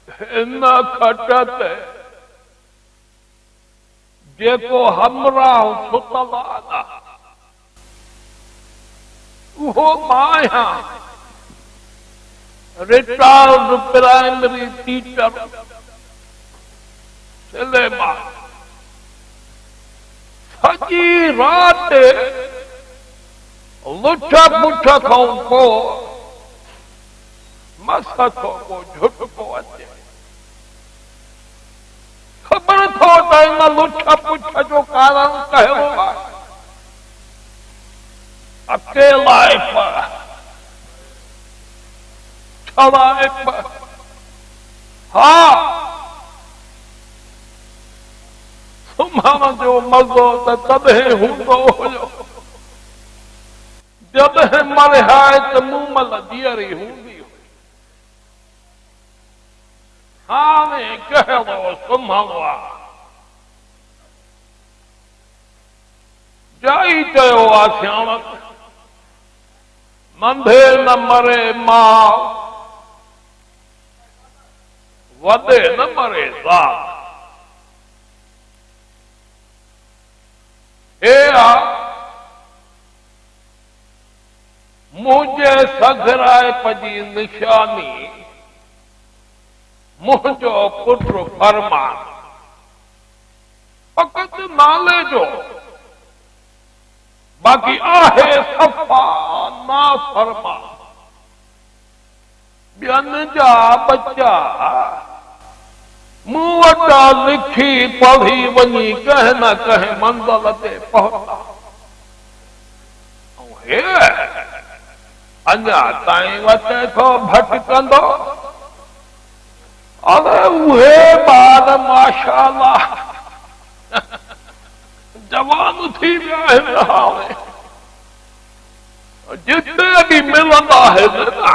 इन खटत जेको हमराह सुतल आहे उहो मां आहियां, रिटायर्ड प्राइमरी टीचर सुलेमान। सॼी राति लुछ पुछ खां पोइ मस थो को झुटको अचे। ख़बर थो त इन लुछ पुछ जो कारण कहिड़ो आहे? अकेलाइप, छलाइप। हा, सुम्हण जो मज़ो त तॾहिं हूंदो हुयो जॾहिं मरिहायत मूमल जीअरी हूंदी हुई। हाणे कहिड़ो सुम्हण आहे? जाई चयो आहे सियाणत, मंधे न मरे माउ, वॾे न मरे ज़ात। हे आ मुंहिंजे सगराइप जी निशानी, मुंहिंजो पुट फरमान। फ़क़ति नाले जो, बाक़ी आहे सफ़ा नाफ़रमान। ॿियनि जा बच्चा मूं वटां लिखी पढ़ी वञी कंहिं न कंहिं मंज़िल ते पहुता। हे अञा ताईं वटे थो भटकंदो। अरे उहे ॿार माशाअल्लाह जवान थी विया आहिनि। हाणे जिते बि मिलंदा आहिनि न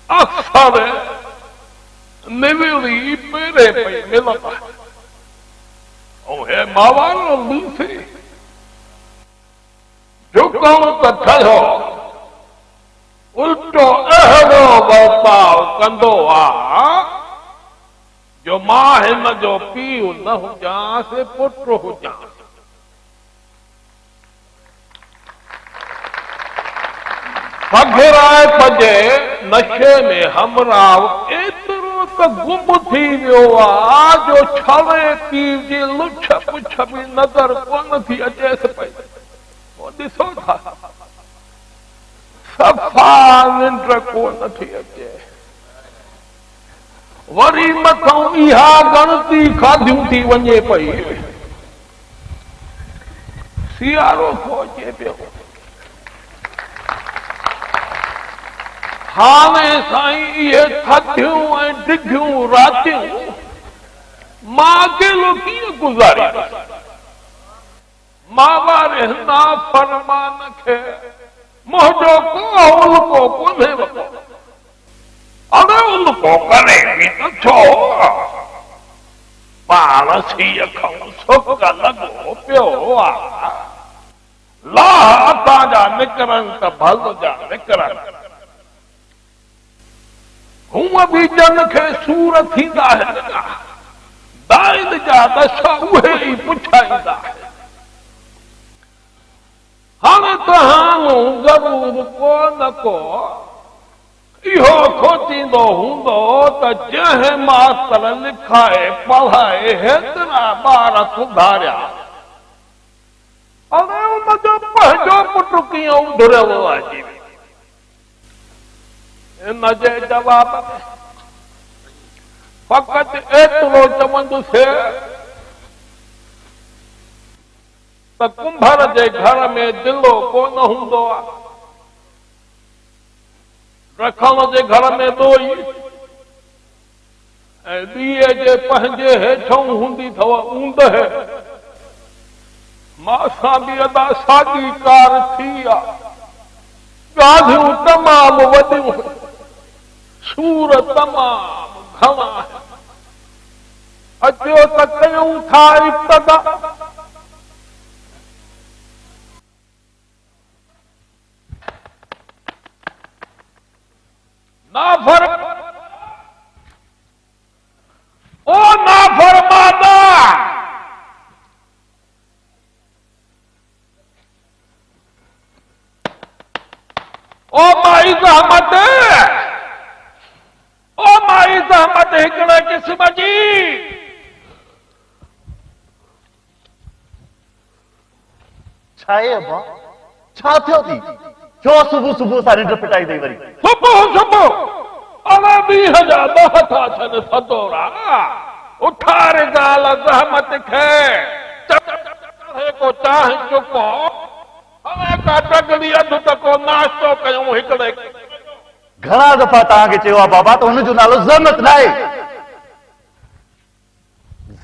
अक्सर निविड़ी पेरे पई मिलंदा। ऐं हे मावारो लूसी झुकण त ठहियो, उल्टो अहिड़ो वर्ताव कंदो आहे जो मां हिन जो पीउ न हुजांसि, पुट हुजांसि। सगराइप जे नशे में हमराह एतिरो त गुम थी वियो आहे जो छले पीउ जी लुछ पुछ बि नज़र कोन थी अचेसि पई। ॾिसो था, सफ़ा निंड कोन थी अचे। वरी मथां इहा गणती खाधियूं थी वञे पई। सियारो थो अचे पियो। हाणे साईं इहे थधियूं ऐं डिघियूं रातियूं मां अकेलो कीअं गुज़ारींदुसि? मां वारे हिना फरमान खे मुंहिंजो को उल्को कोन्हे वरितो। अरे उल्को करे बि न छो, पाण सीअ खां सुख लॻो पियो आहे। लाह असां जा निकिरनि त भल जा निकिरनि। हूअं बि जन खे सूर थींदा आहिनि, दाइद जा दशा उहे ई पुछाईंदा आहिनि। हाणे तव्हां ज़रूर को न को इहो सोचींदो हूंदो त जंहिं मास्तर लिखाए पढ़ाए हेतिरा ॿार सुधारिया, अरे उनजो पंहिंजो पुट कीअं उधरियो आहे? इन जे जवाब में फ़क़ति एतिरो चवंदुसि त कुंभर जे घर में दिलो कोन हूंदो आहे, रखण जे घर में दोई, ऐं ॿिए जे पंहिंजे हेठों हूंदी अथव ऊंदह। मां बि अदा साॻी कार थी आहे। ॻाल्हियूं तमामु वॾियूं, सूर तमामु घणा। अचो त कयूं था इब्तिदा। ओ माई ज़हमत, ओ माई ज़हमत हिकिड़े क़िस्म जी। छा आहे अब्बा? छा थियो थी? छो सुबुह सुबुह सां निंड फिटाई अथई वरी? सुबुह अरे 20,000 था छन सदोरा उठारे ज़ाल ज़हमत खे को चाह चुको हमें का टकड़ी अधु तको नाश्तो कयूं हिकिड़े। घणा दफ़ा तव्हांखे चयो आहे बाबा त हुनजो नालो ज़हमत न आहे।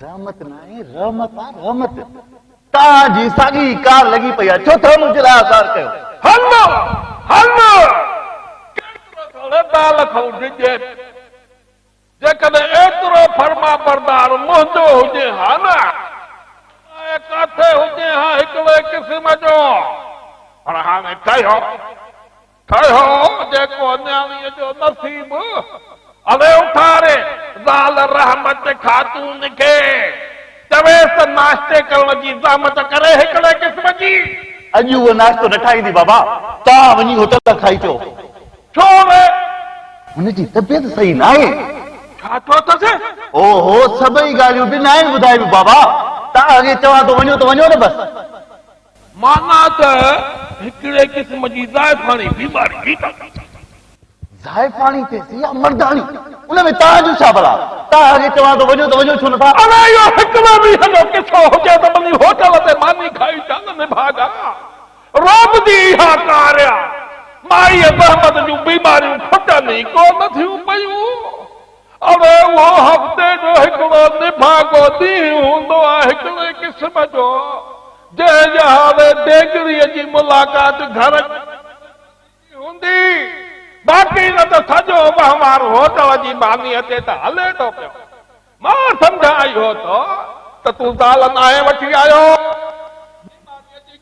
ज़हमत न आहे, रहमत आहे, रहमत। तव्हांजी साॻी कार लॻी पई आहे, छो था मुंहिंजे लाइ आज़ार कयो? हल हल केतिरो दाल खाऊं ॾिजे जेकॾहिं एतिरो फर्मा बरदार मुंहिंजो हुजे हा न काथे हुजे हा हिकिड़े क़िस्म जो। पर हाणे ठहियो जेको न्याणीअ जो नसीब। अरे उठारे ज़ाल रहमत ख़ातून खे चवेसि नाश्ते करण जी ज़हमत करे हिकिड़े क़िस्म जी। अॼु उहो नाश्तो न ठाहींदी बाबा, तव्हां वञी होटल तां खाई अचो। छो रे? हुनजी तबियत सही न आहे। छा थियो अथसि? ओहो सभई ॻाल्हियूं बि न आहिनि ॿुधायूं बाबा। तव्हांखे चवां थो वञो त वञो न बसि। माना त हिकिड़े क़िस्म जी ज़ाइफ़ानी बीमारी। ज़ाइफ़ानी थिएसि या मर्दानी, उन में तव्हांजो छा भला? तव्हांखे चवां थो वञो त वञो छो नथा? अरे इहो हिकिड़ो बि हलो किसो हुजे त वञी होटल ते मानी खाई चंग में भागा। रोब जी इहा कार्य माई ज़हमत जूं बीमारियूं खुटनि ई कोन थियूं पयूं। अरे उहो हफ़्ते जो हिकिड़ो निभागो ॾींहुं हूंदो आहे हिकिड़े क़िस्म जो जंहिं हारे डेगरीअ जी मुलाक़ात घर हूंदी। बाक़ी न त सॼो वहिंवार होटल जी मानीअ ते त हले थो पियो। मां सम्झायो त तूं दाल नाहे वठी आयो,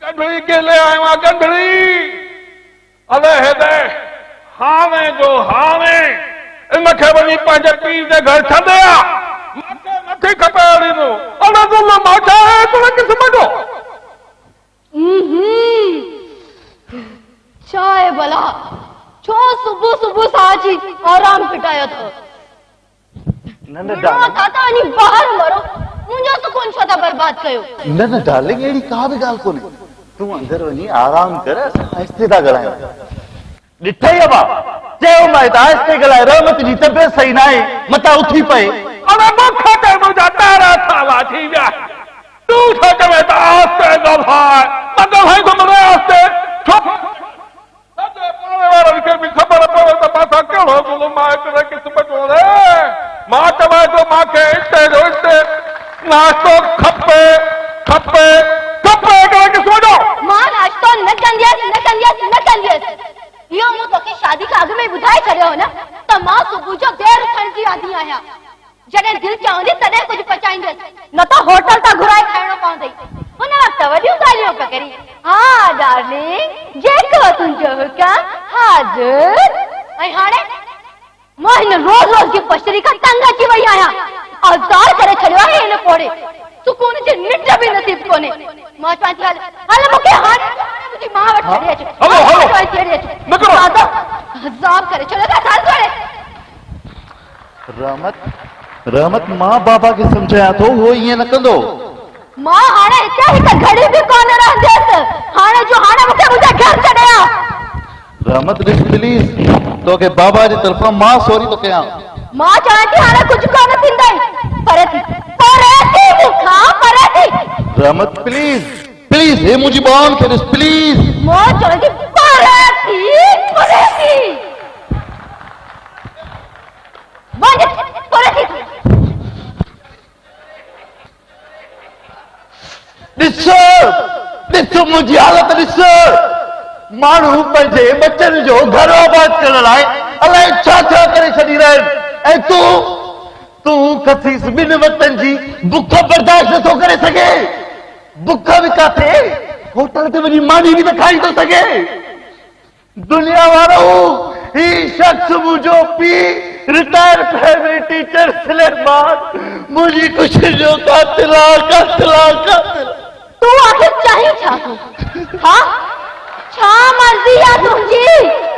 गंढड़ी केले आयो आहे गंढड़ी। अरे हेॾे हाणे जो हाणे इनखे वञी पंहिंजे पीउ जे घर छॾे आ। मूंखे नथी खपे अहिड़ी नूं। अरे तूं मां छा आहे हिकिड़े क़िस्म जो। छा आहे भला? छो सुबुह सुबुह साची आराम पिटायो अथव? न ताता वञी ॿाहिरि मरो, मुंहिंजो सुकून छो था बर्बाद कयो? न डार्लिंग, अहिड़ी का बि ॻाल्हि कोन्हे। तूं अंदरि वञी आराम कर, असां आहिस्ते था ॻाल्हायूं। ॾिठई अबा, चयो मां त आहिस्ते ॻाल्हाए, रहमत जी तबियत सही न आहे, मथां उथी पए। अरे मूंखे त मुंहिंजा 13 साल थी विया। तूं छा चवे त आहिस्ते ॻाल्हाए? न ॻाल्हाईंदुमि आहिस्ते। छो सॼे पाड़े वारनि खे बि ख़बर पवे त मां कहिड़ो ज़ुल्म आहे हिकिड़े क़िस्म जो रे। मां चवां थो मूंखे हिते जो हिते नाश्तो खपे खपे खपे हिकिड़े क़िस्म जो। मां नाश्तो न कंदीअसि। इहो मूं तोखे शादी खां अॻु में ॿुधाए छॾियो हो न त मां सुबुह जो देरि उथण जी आदी आहियां। जॾहिं दिलि चवंदी तॾहिं कुझु पचाईंदसि, न त होटल तां घुराए खाइणो पवंदई। हुन वक़्तु वॾियूं ॻाल्हियूं पिया करी। हा डार्लिंग, जेको तुंहिंजो हुकम हाज़िर। ऐं हाणे मां हिन रोज़ जी पछरी खां तंग अची वई आहियां। आज़ार करे छॾियो आहे हिन पोड़े। सुकून जी निंड बि नसीब कोन्हे। मां चवां थी हल मूंखे हाणे मुंहिंजी मां वटि छॾे अचो। अज़ाब करे छॾियो था। रहमत मां बाबा खे सम्झायां थो, उहो ईअं न कंदो। मां हाणे हिते हिकु घड़ी बि कोन रहंदसि। हाणे जो हाणे मूंखे मुंहिंजे घर छॾे आ। रहमत ॾिस प्लीज, तोखे बाबा जी तरफ़ां मां सॉरी थो कयां। मां चवां थी हाणे कुझु कोन थींदई। पर थी मूंखां पर थी। रहमत प्लीज प्लीज, हे मुंहिंजी ॿाहुनि खे ॾिस प्लीज। मां चवां थी पर थी। ॾिसो मुंहिंजी हालत ॾिसो। माण्हू पंहिंजे बचनि जो घर आबाद करण लाइ अलाए छा छा करे छॾी रहिया आहिनि, ऐं तूं कथीस ॿिनि वक़्तनि जी बुख बर्दाश्त नथो करे सघे। बुख बि काथे, होटल ते वञी मानी बि त खाई थो सघे। दुनिया वारो ही शख्स मुंहिंजो पीउ रिटायर प्राइमरी टीचर सुलेमान मुंहिंजी ख़ुशी जो कातिल। तूं आखिर चाही छा? हाँ, छा मर्ज़ी आहे तुंहिंजी?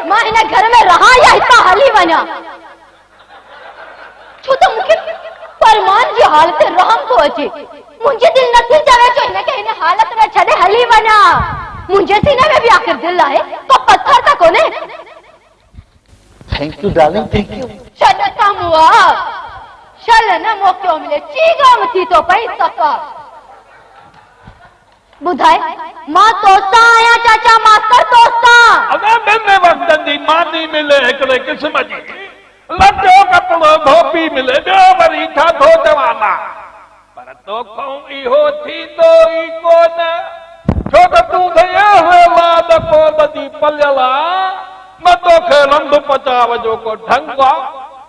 मां इन घर में रहा या हितां हली वञा छो त मूंखे फरमान जी हालत रहम थो अचे मुंहिंजी दिलि नथी चवे छो हिनखे हिन हालत में छॾे हली वञा मुंहिंजे सीने में बि आख़िर दिलि आहे को पत्थर त कोन्हे thank U darling thank U छॾ त मुआ शल न मौक़ो मिले चीगाम थी तो पई सका बुधाए मां तोसा आया चाचा मास्टर तोसा अबे मैंने वक्त दी मानी मिले एकड़े किस्म जी लटो कपड़ो धोपी मिले जो वरी था धो जवाना पर तो कहूं इहो थी तो ई कोन छो त तू गया है वाद को बदी पल्यला न तो खे रंध पचाव जो को ढंगा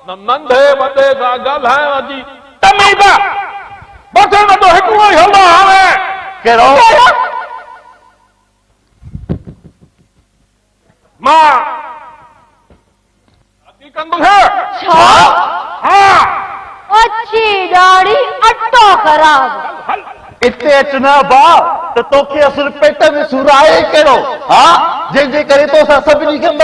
न नंढे वॾे सां ॻाल्हाइण जी तमीज़ बस न तो हिकिड़ो ई हलो हाणे कहिड़ो मां शादी कंदुसि छा हाँ अच्छी ॾाढी अटो ख़राब हल इते अचना बा त तोखे असुर पेट में सूर आहे कहिड़ो हा जंहिंजे करे तोसां सभिनी खे